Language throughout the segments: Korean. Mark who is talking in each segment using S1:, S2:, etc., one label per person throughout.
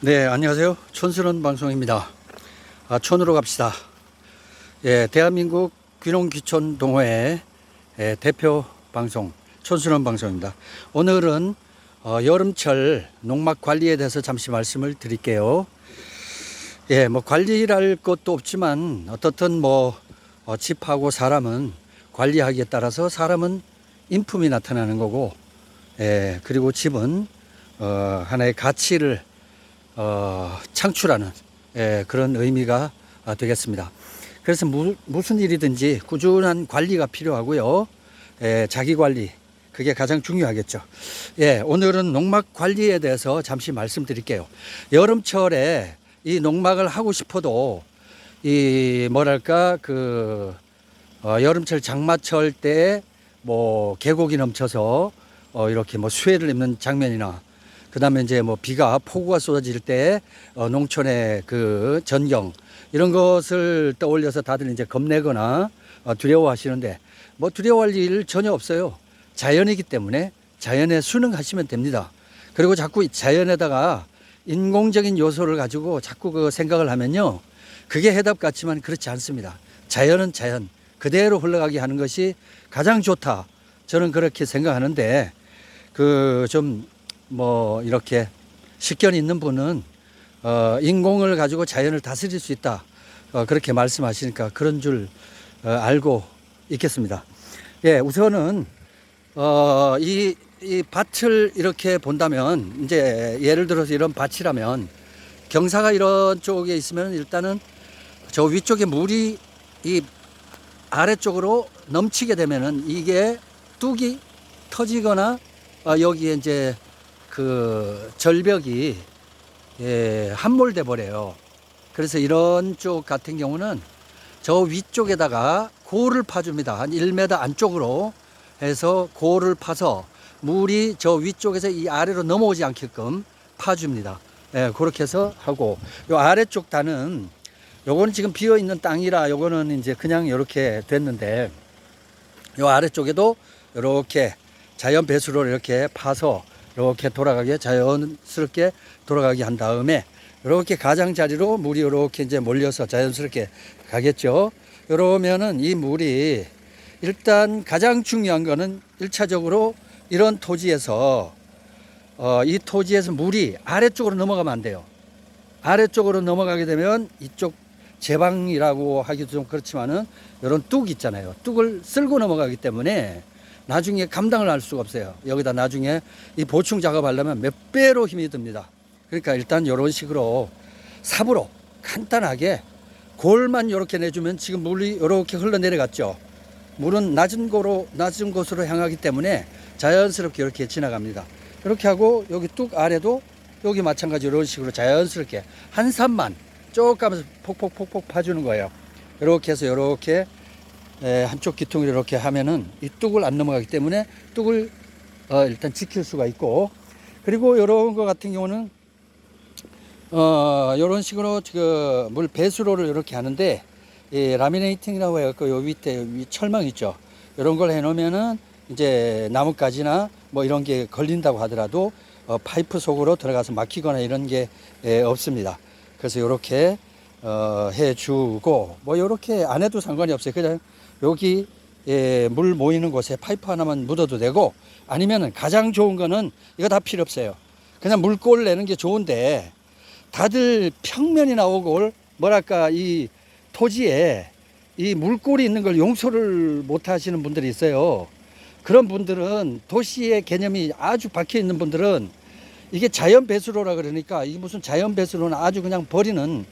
S1: 네, 안녕하세요. 촌스러운 방송입니다. 촌으로 갑시다. 예, 대한민국 귀농귀촌 동호회 대표 방송, 촌스러운 방송입니다. 오늘은 여름철 농막 관리에 대해서 잠시 말씀을 드릴게요. 예, 뭐 관리할 것도 없지만 어떻든 집하고 사람은 관리하기에 따라서 사람은 인품이 나타나는 거고, 예, 그리고 집은 하나의 가치를 창출하는 그런 의미가 되겠습니다. 그래서 무슨 일이든지 꾸준한 관리가 필요하고요. 자기 관리, 그게 가장 중요하겠죠. 예, 오늘은 농막 관리에 대해서 잠시 말씀드릴게요. 여름철에 이 농막을 하고 싶어도 여름철 장마철 때 계곡이 넘쳐서 이렇게 수해를 입는 장면이나, 그 다음에 이제 폭우가 쏟아질 때 농촌의 그 전경, 이런 것을 떠올려서 다들 이제 겁내거나 두려워하시는데, 두려워할 일 전혀 없어요. 자연이기 때문에 자연에 순응하시면 됩니다. 그리고 자꾸 자연에다가 인공적인 요소를 가지고 자꾸 그 생각을 하면요, 그게 해답 같지만 그렇지 않습니다. 자연은 자연 그대로 흘러가게 하는 것이 가장 좋다, 저는 그렇게 생각하는데, 이렇게 식견 있는 분은 인공을 가지고 자연을 다스릴 수 있다, 그렇게 말씀하시니까 그런 줄 알고 있겠습니다. 예, 우선은 이 밭을 이렇게 본다면, 이제 예를 들어서 이런 밭이라면 경사가 이런 쪽에 있으면 일단은 저 위쪽에 물이 이 아래쪽으로 넘치게 되면은 이게 뚝이 터지거나 여기에 이제 그 절벽이 함몰돼 버려요. 그래서 이런 쪽 같은 경우는 저 위쪽에다가 고를 파줍니다. 한 1m 안쪽으로 해서 고를 파서 물이 저 위쪽에서 이 아래로 넘어오지 않게끔 파줍니다. 예, 그렇게 해서 하고, 요 아래쪽 단은 요거는 지금 비어 있는 땅이라 요거는 이제 그냥 이렇게 됐는데, 요 아래쪽에도 이렇게 자연 배수로 이렇게 파서 이렇게 돌아가게, 자연스럽게 돌아가게 한 다음에 이렇게 가장자리로 물이 이렇게 이제 몰려서 자연스럽게 가겠죠. 이러면은 이 물이, 일단 가장 중요한 거는 1차적으로 이런 토지에서 이 토지에서 물이 아래쪽으로 넘어가면 안 돼요. 아래쪽으로 넘어가게 되면 이쪽 제방이라고 하기도 좀 그렇지만은 이런 뚝 있잖아요. 뚝을 쓸고 넘어가기 때문에 나중에 감당을 할 수가 없어요. 여기다 나중에 이 보충 작업하려면 몇 배로 힘이 듭니다. 그러니까 일단 이런 식으로 삽으로 간단하게 골만 이렇게 내주면, 지금 물이 이렇게 흘러내려갔죠. 물은 낮은 곳으로 향하기 때문에 자연스럽게 이렇게 지나갑니다. 이렇게 하고 여기 뚝 아래도 여기 마찬가지로 이런 식으로 자연스럽게 한 산만 쭉 가면서 폭폭폭폭 파주는 거예요. 이렇게 해서 이렇게 한쪽 기통을 이렇게 하면은 이 뚝을 안 넘어가기 때문에 뚝을 일단 지킬 수가 있고, 그리고 이런 거 같은 경우는 이런 식으로 물 배수로를 이렇게 하는데, 라미네이팅이라고 해갖고 요 밑에 철망 있죠. 이런 걸 해놓으면은 이제 나뭇가지나 이런 게 걸린다고 하더라도 파이프 속으로 들어가서 막히거나 이런 게 없습니다. 그래서 이렇게 해주고, 이렇게 안 해도 상관이 없어요. 그냥 여기 물 모이는 곳에 파이프 하나만 묻어도 되고, 아니면은 가장 좋은 거는 이거 다 필요 없어요. 그냥 물골 내는 게 좋은데, 다들 평면이 나오고 이 토지에 이 물골이 있는 걸 용서를 못 하시는 분들이 있어요. 그런 분들은, 도시의 개념이 아주 박혀 있는 분들은 이게 자연 배수로라 그러니까 이게 무슨 자연 배수로는 아주 그냥 버리는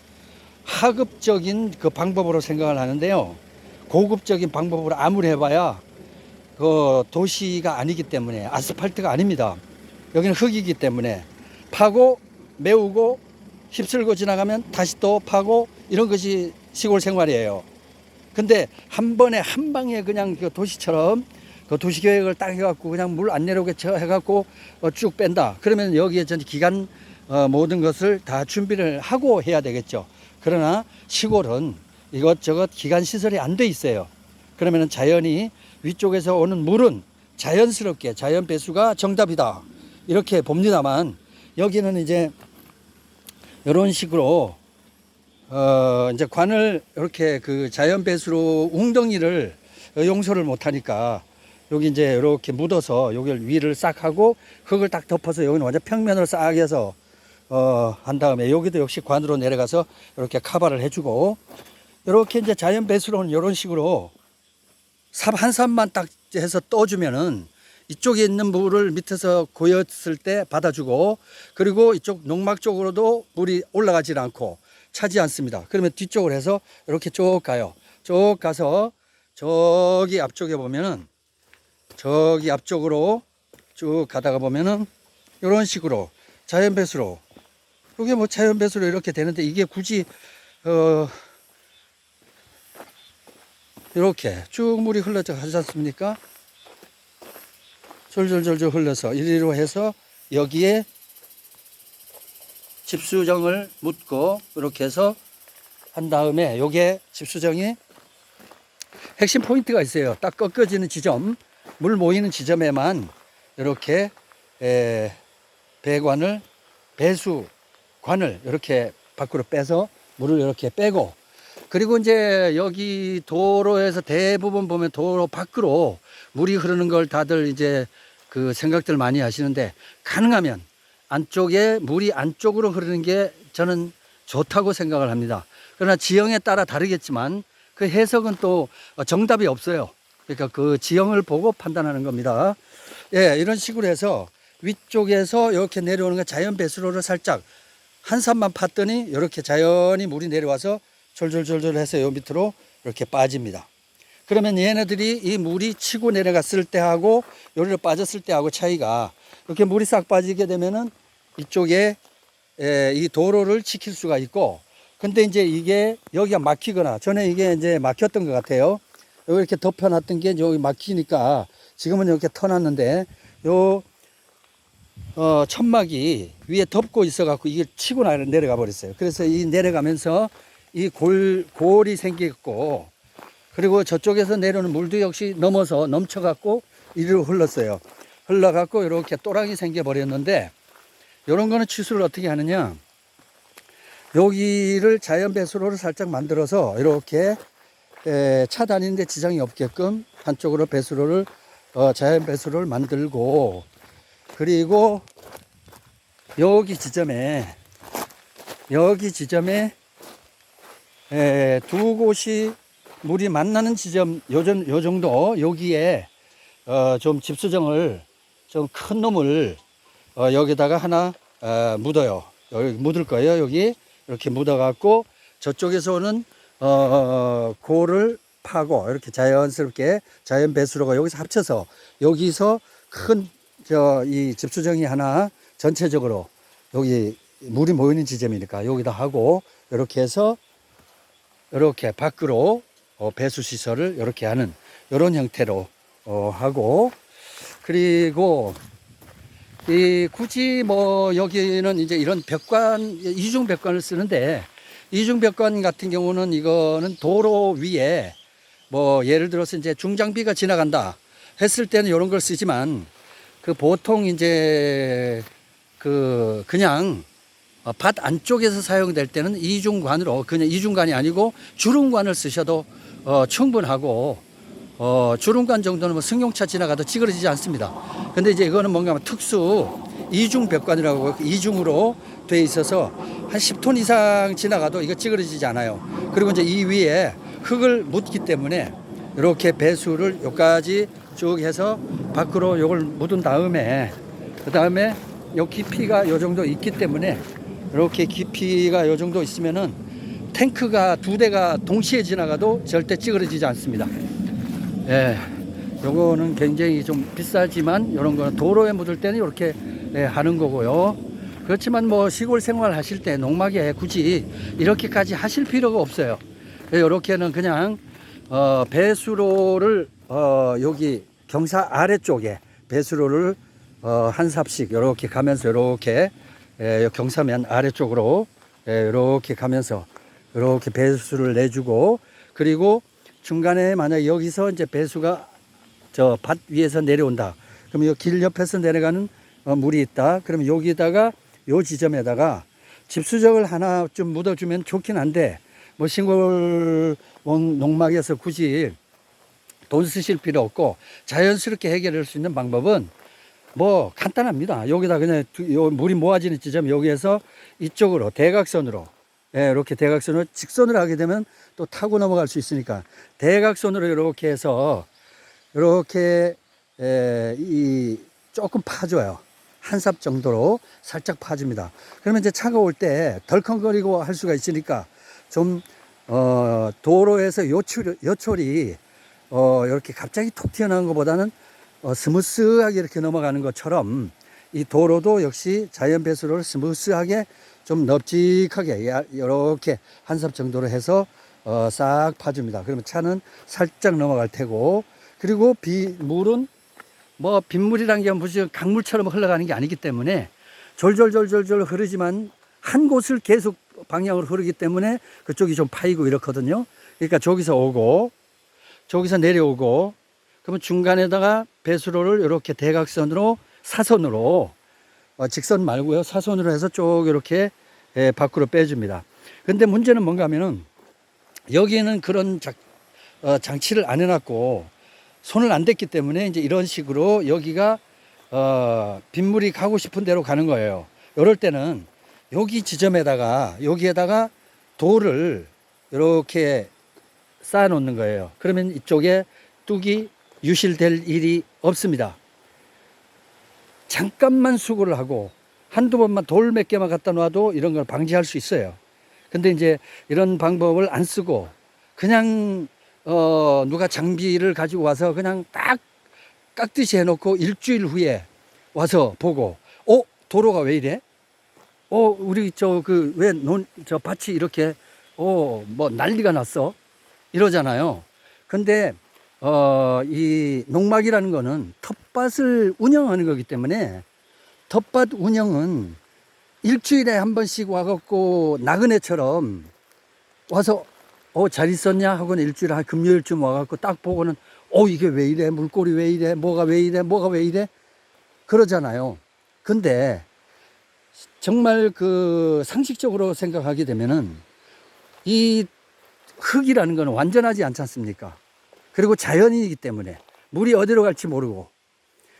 S1: 하급적인 그 방법으로 생각을 하는데요. 고급적인 방법으로 아무리 해봐야 그 도시가 아니기 때문에, 아스팔트가 아닙니다. 여기는 흙이기 때문에 파고 메우고 휩쓸고 지나가면 다시 또 파고, 이런 것이 시골 생활이에요. 근데 한 번에 한 방에 그냥 그 도시처럼 그 도시 계획을 딱 해갖고 그냥 물 안 내려오게 해갖고 쭉 뺀다. 그러면 여기에 전 기간 모든 것을 다 준비를 하고 해야 되겠죠. 그러나 시골은 이것저것 기간 시설이 안 돼 있어요. 그러면은 자연이 위쪽에서 오는 물은 자연스럽게 자연 배수가 정답이다, 이렇게 봅니다만, 여기는 이제 이런 식으로 이제 관을 이렇게 그 자연 배수로 웅덩이를 용서를 못 하니까 여기 이제 이렇게 묻어서 여기를 위를 싹 하고 흙을 딱 덮어서 여기는 완전 평면을 싹 해서 한 다음에 여기도 역시 관으로 내려가서 이렇게 카바를 해주고 이렇게 이제 자연 배수로는 이런 식으로 삽 한 삽만 딱 해서 떠주면은 이쪽에 있는 물을 밑에서 고였을 때 받아주고 그리고 이쪽 농막 쪽으로도 물이 올라가지 않고 차지 않습니다. 그러면 뒤쪽으로 해서 이렇게 쭉 가요. 쭉 가서 저기 앞쪽에 보면은 저기 앞쪽으로 쭉 가다가 보면은 이런 식으로 자연 배수로 이게 뭐 자연 배수로 이렇게 되는데 이게 굳이 이렇게 쭉 물이 흘러져 가지 않습니까? 졸졸졸졸 흘러서 이리로 해서 여기에 집수정을 묻고 이렇게 해서 한 다음에 요게 집수정이 핵심 포인트가 있어요. 딱 꺾어지는 지점, 물 모이는 지점에만 이렇게 배관을 배수관을 이렇게 밖으로 빼서 물을 이렇게 빼고 그리고 이제 여기 도로에서 대부분 보면 도로 밖으로 물이 흐르는 걸 다들 이제 그 생각들 많이 하시는데 가능하면 안쪽에 물이 안쪽으로 흐르는 게 저는 좋다고 생각을 합니다. 그러나 지형에 따라 다르겠지만 그 해석은 또 정답이 없어요. 그러니까 그 지형을 보고 판단하는 겁니다. 예, 이런 식으로 해서 위쪽에서 이렇게 내려오는 거 자연 배수로를 살짝 한 삽만 팠더니 이렇게 자연히 물이 내려와서 졸졸졸졸 해서 요 밑으로 이렇게 빠집니다. 그러면 얘네들이 이 물이 치고 내려갔을 때하고 요리로 빠졌을 때하고 차이가 이렇게 물이 싹 빠지게 되면은 이쪽에 이 도로를 지킬 수가 있고 근데 이제 이게 여기가 막히거나 전에 이게 이제 막혔던 것 같아요. 여기 이렇게 덮여놨던 게 여기 막히니까 지금은 이렇게 터놨는데 요 천막이 위에 덮고 있어 갖고 이게 치고 내려가 버렸어요. 그래서 이 내려가면서 이 골이 생기고 그리고 저쪽에서 내려오는 물도 역시 넘어서 넘쳐 갖고 이리로 흘렀어요. 흘러 갖고 이렇게 또랑이 생겨 버렸는데 이런 거는 취수를 어떻게 하느냐, 여기를 자연 배수로를 살짝 만들어서 이렇게 차 다니는데 지장이 없게끔 한쪽으로 배수로를 자연 배수로를 만들고 그리고 여기 지점에 두 곳이 물이 만나는 지점 요 정도 여기에 좀 집수정을 좀 큰 놈을 여기다가 하나 묻어요. 여기 묻을 거예요. 여기 이렇게 묻어 갖고 저쪽에서 오는 고를 파고 이렇게 자연스럽게 자연 배수로가 여기서 합쳐서 여기서 큰 이 집수정이 하나 전체적으로 여기 물이 모이는 지점이니까 여기다 하고 이렇게 해서 이렇게 밖으로 배수 시설을 이렇게 하는 이런 형태로 하고 그리고 이 굳이 뭐 여기는 이제 이런 벽관 이중 벽관을 쓰는데 이중 벽관 같은 경우는 이거는 도로 위에 뭐 예를 들어서 이제 중장비가 지나간다 했을 때는 이런 걸 쓰지만 그 보통 이제 그냥 밭 안쪽에서 사용될 때는 이중관으로 그냥 이중관이 아니고 주름관을 쓰셔도 충분하고 주름관 정도는 뭐 승용차 지나가도 찌그러지지 않습니다. 근데 이제 이거는 뭔가 특수 이중 벽관이라고 이중으로 돼 있어서 한 10톤 이상 지나가도 이거 찌그러지지 않아요. 그리고 이제 이 위에 흙을 묻기 때문에 이렇게 배수를 여기까지 쭉 해서 밖으로 요걸 묻은 다음에 그 다음에 요 깊이가 요 정도 있기 때문에 이렇게 깊이가 요 정도 있으면은 탱크가 두 대가 동시에 지나가도 절대 찌그러지지 않습니다. 예, 요거는 굉장히 좀 비싸지만 이런 거는 도로에 묻을 때는 이렇게 하는 거고요. 그렇지만 뭐 시골 생활 하실 때 농막에 굳이 이렇게까지 하실 필요가 없어요. 이렇게는 그냥 배수로를 여기 경사 아래쪽에 배수로를 한 삽씩 이렇게 가면서 이렇게 경사면 아래쪽으로 이렇게 가면서 이렇게 배수를 내주고 그리고 중간에 만약 여기서 이제 배수가 저 밭 위에서 내려온다. 그럼 이 길 옆에서 내려가는 물이 있다. 그러면 여기다가 요 지점에다가 집수정을 하나 좀 묻어주면 좋긴 한데 뭐 싱글 농막에서 굳이 돈 쓰실 필요 없고 자연스럽게 해결할 수 있는 방법은 뭐 간단합니다. 여기다 그냥 물이 모아지는 지점 여기에서 이쪽으로 대각선으로, 예, 이렇게 대각선으로 직선으로 하게 되면 또 타고 넘어갈 수 있으니까 대각선으로 이렇게 해서 이렇게 이 조금 파줘요. 한 삽 정도로 살짝 파줍니다. 그러면 이제 차가 올 때 덜컹거리고 할 수가 있으니까 좀 도로에서 요철이 이렇게 갑자기 톡 튀어나온 것보다는 스무스하게 이렇게 넘어가는 것처럼 이 도로도 역시 자연 배수로를 스무스하게 좀 넙직하게 이렇게 한 삽 정도로 해서 싹 파줍니다. 그러면 차는 살짝 넘어갈 테고, 그리고 물은 뭐 빗물이란 게 무슨 강물처럼 흘러가는 게 아니기 때문에 졸졸졸졸졸 흐르지만 한 곳을 계속 방향으로 흐르기 때문에 그쪽이 좀 파이고 이렇거든요. 그러니까 저기서 오고 저기서 내려오고, 그러면 중간에다가 배수로를 이렇게 대각선으로 사선으로, 직선 말고요, 사선으로 해서 쭉 이렇게 밖으로 빼줍니다. 근데 문제는 뭔가 하면은 여기에는 그런 장치를 안 해놨고 손을 안 댔기 때문에 이제 이런 식으로 여기가 빗물이 가고 싶은 대로 가는 거예요. 이럴 때는 여기 지점에다가 여기에다가 돌을 이렇게 쌓아 놓는 거예요. 그러면 이쪽에 뚝이 유실될 일이 없습니다. 잠깐만 수고를 하고 한두 번만 돌 몇 개만 갖다 놔도 이런 걸 방지할 수 있어요. 근데 이제 이런 방법을 안 쓰고 그냥 누가 장비를 가지고 와서 그냥 딱 깎듯이 해놓고 일주일 후에 와서 보고, 도로가 왜 이래? 우리 왜 밭이 이렇게 뭐 난리가 났어? 이러잖아요. 근데 이 농막이라는 거는 텃밭을 운영하는 거기 때문에 텃밭 운영은 일주일에 한 번씩 와갖고 나그네처럼 와서 잘 있었냐 하고는 일주일에 한 금요일쯤 와갖고 딱 보고는 이게 왜 이래? 물꼬리 왜 이래? 뭐가 왜 이래? 뭐가 왜 이래? 그러잖아요. 근데 정말 그 상식적으로 생각하게 되면은 이 흙이라는 거는 완전하지 않지 않습니까? 그리고 자연이기 때문에 물이 어디로 갈지 모르고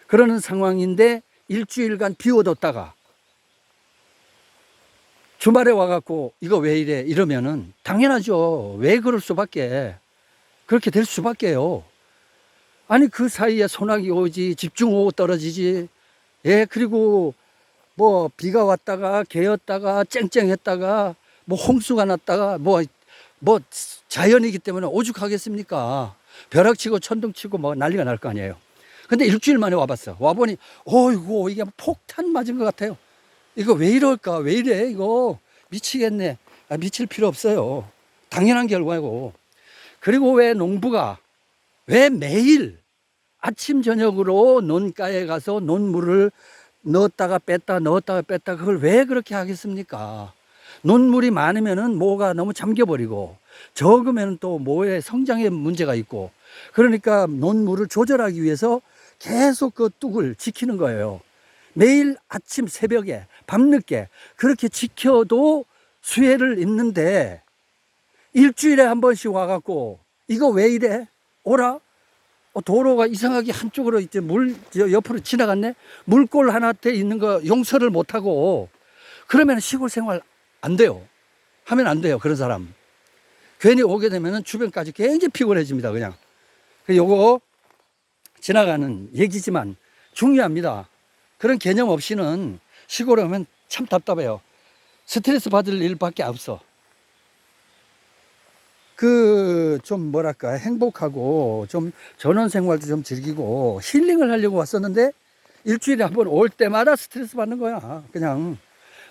S1: 그러는 상황인데 일주일간 비워뒀다가 주말에 와갖고 이거 왜 이래 이러면은 당연하죠. 왜 그럴 수밖에, 그렇게 될 수밖에요. 아니 그 사이에 소나기 오지, 집중호우 떨어지지, 예, 그리고 뭐 비가 왔다가 개었다가 쨍쨍했다가 뭐 홍수가 났다가 뭐 자연이기 때문에 오죽하겠습니까? 벼락치고 천둥치고 뭐 난리가 날 거 아니에요. 근데 일주일 만에 와봤어. 와보니 어이구 이게 폭탄 맞은 것 같아요. 이거 왜 이럴까? 왜 이래? 이거 미치겠네. 미칠 필요 없어요. 당연한 결과고. 그리고 왜 농부가 왜 매일 아침 저녁으로 논가에 가서 논물을 넣었다가 뺐다 넣었다가 뺐다 그걸 왜 그렇게 하겠습니까? 논물이 많으면은 모가 너무 잠겨버리고 적으면 또 모의 성장에 문제가 있고, 그러니까 논물을 조절하기 위해서 계속 그 뚝을 지키는 거예요. 매일 아침 새벽에 밤늦게 그렇게 지켜도 수해를 입는데 일주일에 한 번씩 와갖고 이거 왜 이래? 오라? 도로가 이상하게 한쪽으로 이제 옆으로 지나갔네? 물골 하나 돼 있는 거 용서를 못하고 그러면 시골 생활 안 돼요. 하면 안 돼요. 그런 사람. 괜히 오게 되면 주변까지 굉장히 피곤해집니다. 그냥. 요거 지나가는 얘기지만 중요합니다. 그런 개념 없이는 시골에 오면 참 답답해요. 스트레스 받을 일밖에 없어. 좀 뭐랄까 행복하고 좀 전원 생활도 좀 즐기고 힐링을 하려고 왔었는데 일주일에 한 번 올 때마다 스트레스 받는 거야. 그냥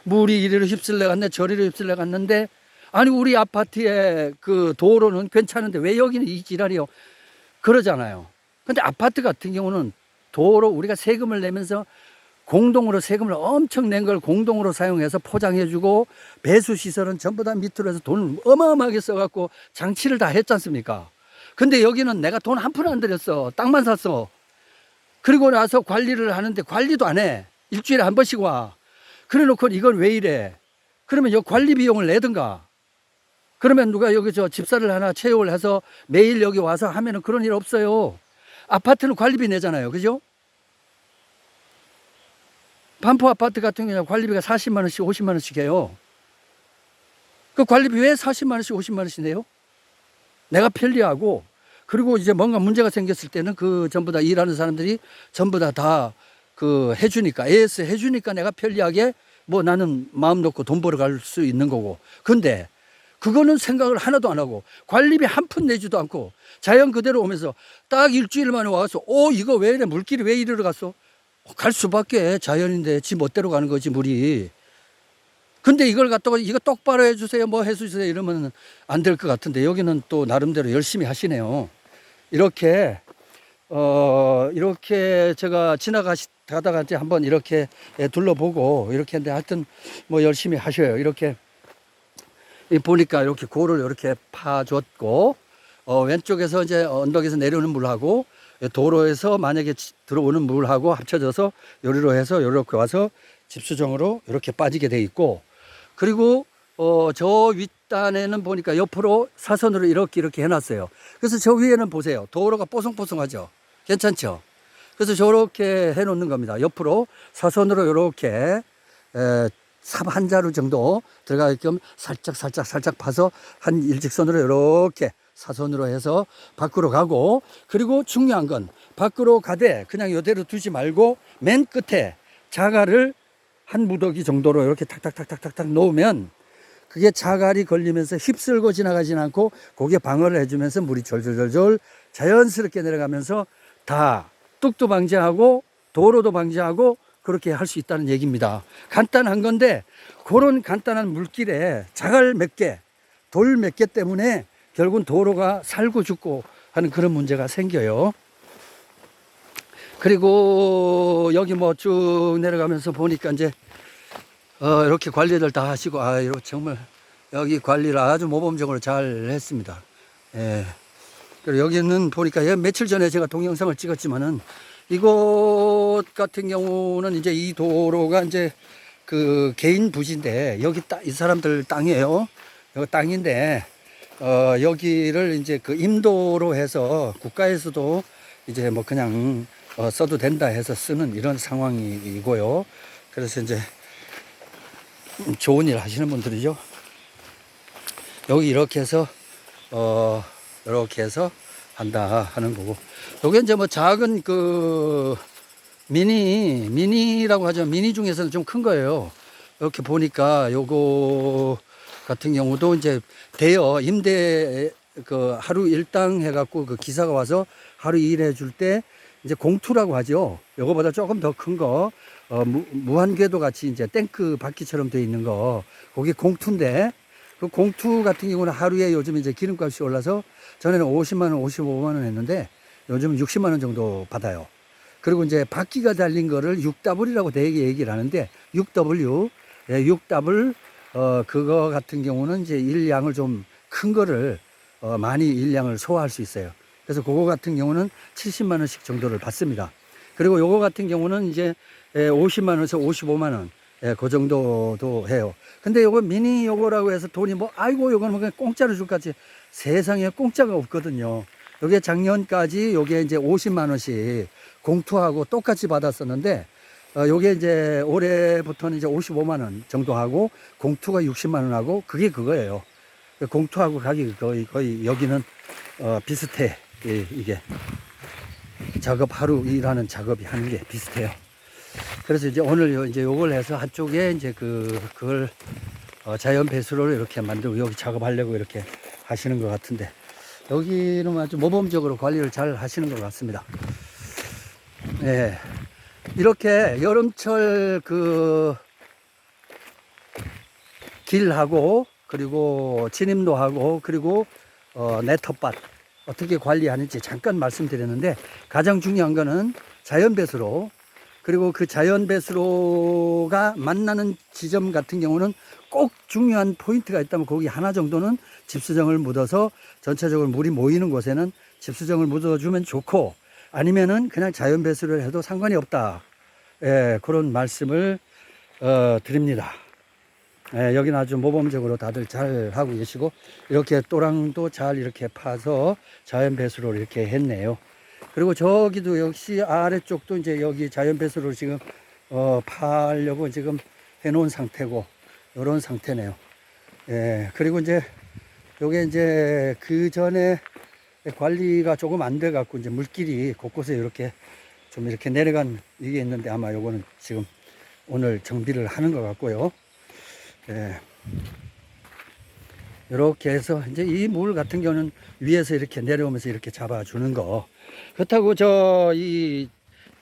S1: 물이 이리로 휩쓸려 갔네 저리로 휩쓸려 갔는데, 아니 우리 아파트의 그 도로는 괜찮은데 왜 여기는 이 지랄이요? 그러잖아요. 근데 아파트 같은 경우는 도로 우리가 세금을 내면서 공동으로 세금을 엄청 낸 걸 공동으로 사용해서 포장해주고 배수시설은 전부 다 밑으로 해서 돈을 어마어마하게 써갖고 장치를 다 했지 않습니까? 근데 여기는 내가 돈 한 푼 안 들였어. 땅만 샀어. 그리고 나서 관리를 하는데 관리도 안 해. 일주일에 한 번씩 와. 그래 놓고 이건 왜 이래? 그러면 여 관리 비용을 내든가. 그러면 누가 여기 저 집사를 하나 채용을 해서 매일 여기 와서 하면은 그런 일 없어요. 아파트는 관리비 내잖아요. 그죠? 반포 아파트 같은 경우는 관리비가 40만 원씩 50만 원씩 해요. 그 관리비 왜 40만 원씩 50만 원씩 내요? 내가 편리하고, 그리고 이제 뭔가 문제가 생겼을 때는 그 전부 다 일하는 사람들이 전부 다 그 해주니까, AS 해주니까 내가 편리하게 뭐 나는 마음 놓고 돈 벌어 갈 수 있는 거고. 근데 그거는 생각을 하나도 안 하고 관리비 한 푼 내지도 않고 자연 그대로 오면서 딱 일주일 만에 와서 이거 왜 이래, 물길이 왜 이리로 갔어? 갈 수밖에, 자연인데 지 멋대로 가는 거지 물이. 근데 이걸 갖다가 이거 똑바로 해주세요 뭐 해주세요 이러면 안 될 것 같은데, 여기는 또 나름대로 열심히 하시네요. 이렇게 이렇게 제가 지나가다가 이제 한번 이렇게 둘러보고 이렇게 했는데, 하여튼 뭐 열심히 하셔요. 이렇게 보니까 이렇게 고를 이렇게 파줬고, 왼쪽에서 이제 언덕에서 내려오는 물하고 도로에서 만약에 들어오는 물하고 합쳐져서 요리로 해서 이렇게 와서 집수정으로 이렇게 빠지게 돼 있고, 그리고 저 윗단에는 보니까 옆으로 사선으로 이렇게 해놨어요. 그래서 저 위에는 보세요. 도로가 뽀송뽀송하죠. 괜찮죠? 그래서 저렇게 해놓는 겁니다. 옆으로 사선으로 이렇게 삽 한 자루 정도 들어가게끔 살짝 파서 한 일직선으로 이렇게 사선으로 해서 밖으로 가고, 그리고 중요한 건 밖으로 가되 그냥 이대로 두지 말고 맨 끝에 자갈을 한 무더기 정도로 이렇게 탁탁탁탁탁 놓으면 그게 자갈이 걸리면서 휩쓸고 지나가진 않고 그게 방어를 해주면서 물이 졸졸졸 자연스럽게 내려가면서 다 뚝도 방지하고 도로도 방지하고 그렇게 할 수 있다는 얘기입니다. 간단한 건데 그런 간단한 물길에 자갈 몇 개, 돌 몇 개 때문에 결국은 도로가 살고 죽고 하는 그런 문제가 생겨요. 그리고 여기 뭐 쭉 내려가면서 보니까 이제 이렇게 관리들 다 하시고, 이거 정말 여기 관리를 아주 모범적으로 잘 했습니다. 예. 그리고 여기는 보니까 며칠 전에 제가 동영상을 찍었지만은 이곳 같은 경우는 이제 이 도로가 이제 그 개인 부지인데 여기 이 사람들 땅이에요. 여기 땅인데 여기를 이제 그 임도로 해서 국가에서도 이제 뭐 그냥 써도 된다 해서 쓰는 이런 상황이고요. 그래서 이제 좋은 일 하시는 분들이죠. 여기 이렇게 해서 이렇게 해서 한다 하는 거고, 요게 이제 뭐 작은 그 미니라고 하죠. 미니 중에서는 좀 큰 거예요. 이렇게 보니까 요거 같은 경우도 이제 임대 그 하루 일당 해갖고 그 기사가 와서 하루 일해 줄 때 이제 공투라고 하죠. 요거보다 조금 더 큰 거, 무한궤도 같이 이제 탱크 바퀴처럼 되어 있는 거, 그게 공투인데, 그 공투 같은 경우는 하루에 요즘 이제 기름값이 올라서 전에는 50만 원, 55만 원 했는데 요즘 60만 원 정도 받아요. 그리고 이제 바퀴가 달린 거를 6W라고 되게 얘기를 하는데 6W, 6W, 그거 같은 경우는 이제 일량을 좀 큰 거를 많이 일량을 소화할 수 있어요. 그래서 그거 같은 경우는 70만 원씩 정도를 받습니다. 그리고 요거 같은 경우는 이제 50만 원에서 55만 원, 그 정도도 해요. 근데 요거 미니 요거라고 해서 돈이 뭐 아이고 요거는 그냥 공짜로 줄 것 같지, 세상에 공짜가 없거든요. 요게 작년까지 요게 이제 50만 원씩 공투하고 똑같이 받았었는데 요게 이제 올해부터는 이제 55만 원 정도 하고 공투가 60만 원 하고, 그게 그거예요. 공투하고 가격이 거의 여기는 비슷해. 이게 작업, 하루 일하는 작업이 하는 게 비슷해요. 그래서 이제 오늘 이제 요걸 해서 한쪽에 이제 그걸 자연 배수로를 이렇게 만들고 여기 작업하려고 이렇게 하시는 것 같은데, 여기는 아주 모범적으로 관리를 잘 하시는 것 같습니다. 네. 이렇게 여름철 그 길하고 그리고 진입로하고 그리고 내 텃밭 어떻게 관리하는지 잠깐 말씀드렸는데, 가장 중요한 거는 자연 배수로, 그리고 그 자연 배수로가 만나는 지점 같은 경우는 꼭 중요한 포인트가 있다면 거기 하나 정도는 집수정을 묻어서 전체적으로 물이 모이는 곳에는 집수정을 묻어주면 좋고, 아니면은 그냥 자연 배수를 해도 상관이 없다. 그런 말씀을 드립니다. 예, 여기는 아주 모범적으로 다들 잘 하고 계시고, 이렇게 또랑도 잘 이렇게 파서 자연 배수로를 이렇게 했네요. 그리고 저기도 역시 아래쪽도 이제 여기 자연 배수로를 지금 파려고 지금 해놓은 상태고, 이런 상태네요. 예, 그리고 이제 요게 이제 그 전에 관리가 조금 안 돼 갖고 이제 물길이 곳곳에 이렇게 좀 이렇게 내려간 이게 있는데, 아마 요거는 지금 오늘 정비를 하는 것 같고요. 예. 이렇게 해서 이제 이 물 같은 경우는 위에서 이렇게 내려오면서 이렇게 잡아주는 거. 그렇다고 이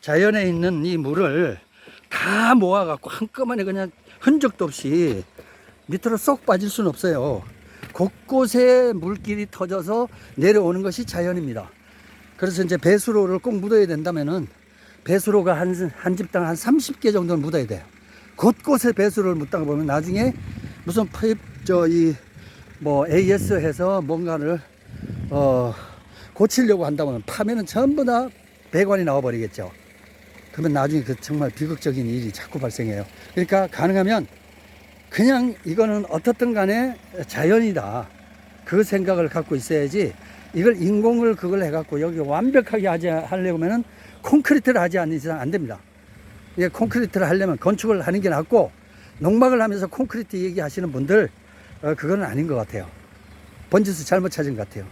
S1: 자연에 있는 이 물을 다 모아갖고 한꺼번에 그냥 흔적도 없이 밑으로 쏙 빠질 수는 없어요. 곳곳에 물길이 터져서 내려오는 것이 자연입니다. 그래서 이제 배수로를 꼭 묻어야 된다면은 배수로가 한 집당 한 30개 정도는 묻어야 돼요. 곳곳에 배수로를 묻다가 보면 나중에 무슨 파입 AS 해서 뭔가를 고치려고 한다면 파면은 전부 다 배관이 나와 버리겠죠. 그러면 나중에 그 정말 비극적인 일이 자꾸 발생해요. 그러니까 가능하면 그냥 이거는 어떻든 간에 자연이다, 그 생각을 갖고 있어야지, 이걸 인공을 그걸 해갖고 여기 완벽하게 하려면은 콘크리트를 하지 않는 이상 안 됩니다. 이게 콘크리트를 하려면 건축을 하는 게 낫고, 농막을 하면서 콘크리트 얘기하시는 분들 그건 아닌 것 같아요. 번지수 잘못 찾은 것 같아요.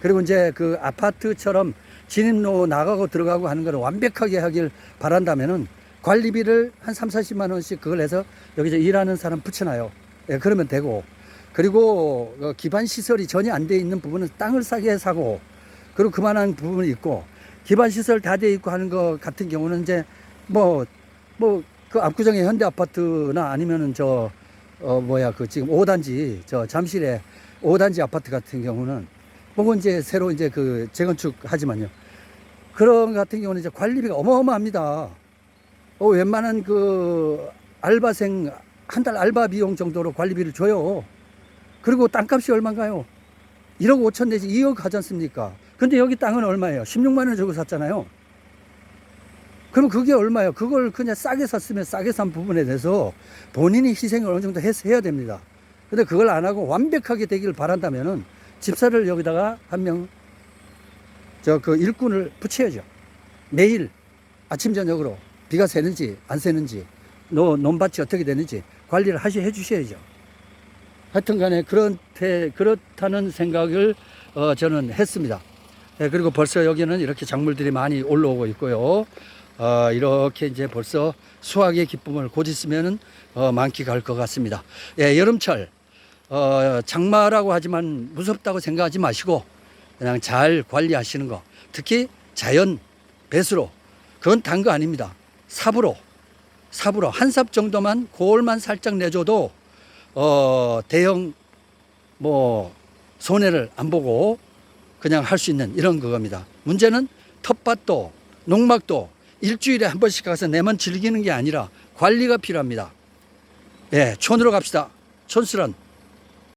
S1: 그리고 이제 그 아파트처럼 진입로 나가고 들어가고 하는 걸 완벽하게 하길 바란다면은 관리비를 한 3, 40만 원씩 그걸 해서 여기서 일하는 사람 붙여놔요. 예, 그러면 되고, 그리고 기반 시설이 전혀 안 돼 있는 부분은 땅을 싸게 사고, 그리고 그만한 부분이 있고, 기반 시설 다 돼 있고 하는 것 같은 경우는 이제 그 압구정의 현대 아파트나 아니면은 그 지금 5단지 잠실의 5단지 아파트 같은 경우는 혹은 이제 새로 이제 그 재건축 하지만요, 그런 같은 경우는 이제 관리비가 어마어마합니다. 웬만한 그 알바생 한 달 알바 비용 정도로 관리비를 줘요. 그리고 땅값이 얼마인가요? 1억 5천 내지 2억 하지 않습니까? 근데 여기 땅은 얼마예요? 16만 원 주고 샀잖아요. 그럼 그게 얼마예요? 그걸 그냥 싸게 샀으면 싸게 산 부분에 대해서 본인이 희생을 어느 정도 해야 됩니다. 근데 그걸 안 하고 완벽하게 되기를 바란다면은 집사를 여기다가 한 명, 그 일꾼을 붙여야죠. 매일 아침 저녁으로 비가 새는지 안 새는지, 논밭이 어떻게 되는지 관리를 해 주셔야죠. 하여튼 간에 그렇다는 생각을 저는 했습니다. 네, 그리고 벌써 여기는 이렇게 작물들이 많이 올라오고 있고요. 이렇게 이제 벌써 수확의 기쁨을 곧 있으면은 만끽할 것 같습니다. 예, 여름철 장마라고 하지만 무섭다고 생각하지 마시고 그냥 잘 관리하시는 거, 특히 자연 배수로, 그건 단 거 아닙니다. 삽으로 한 삽 정도만 골만 살짝 내줘도 대형 손해를 안 보고 그냥 할 수 있는 이런 그겁니다. 문제는 텃밭도 농막도 일주일에 한 번씩 가서 내만 즐기는 게 아니라 관리가 필요합니다. 예, 촌으로 갑시다. 촌스런.